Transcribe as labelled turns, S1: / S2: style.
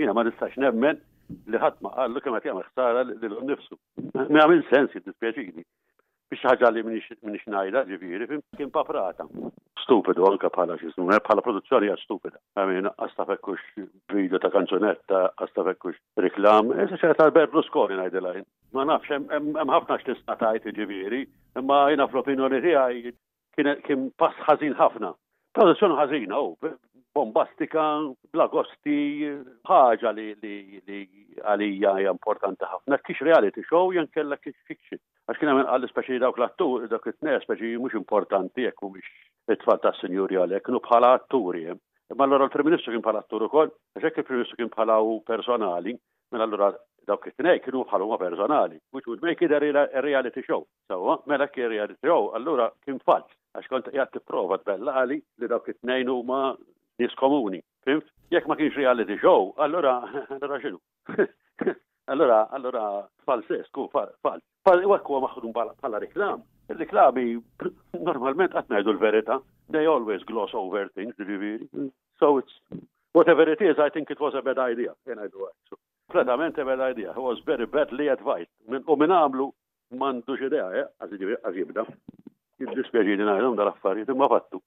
S1: Jiena ma nistax nemmen li ħadd ma qallu kemm qed jagħmel ħsara lilhom nifsu. Ma jagħmel sens jiddispjaċini. Biex ħaġa li minix ngħidha ġifieri kien paprata. Stupidu anke bħala x'ismu, bħala produzzjoni hija stupida. Għamin għasta fekkux video ta' kanzunetta, għasta fekkux riklam, issa ta' Berlusconi ngħidilha. Ma nafx hemm ħafna x'tista' tgħid ġifieri, imma jiena fl-opinjoni tiegħi kien pass ħażin ħafna. Produzzjoni ħażina bombastika, blagosti, ħaġa li għalija hija importanti ħafna. Kiex reality show jan kella kiex fiction. Għax kien hemm għalli speċi dawk l-attur, dawk it-tnejn speċi mhux importanti jekk mhumiex it-tfal tas-sinjuri għalhekk, kienu bħala atturi. Imma allura l-Prim Ministru kien bħala attur ukoll, għax hekk il-Prim Ministru kien bħala personali, mela allura dawk it-tnejn kienu bħala huma personali, which would make it a reality show. So, mela kien reality show, allura kien fals. Għax kont qiegħed tipprova tbellaqali li dawk it-tnejn huma nies komuni. Fimt? Jekk ma kienx reality show, allura x'inhu? Allura falsesku, fals. Wekk huwa maħdum bħala reklam. Il-reklami normalment qed ngħidu l-verità. They always gloss over things, ġifieri. So it's whatever it is, I think it was a bad idea. Completament a bad idea. It was very badly advised. U min għamlu m'għandux idea, għaż jibda. Jiddispjaċini ngħidhom dal-affarijiet imma fattu.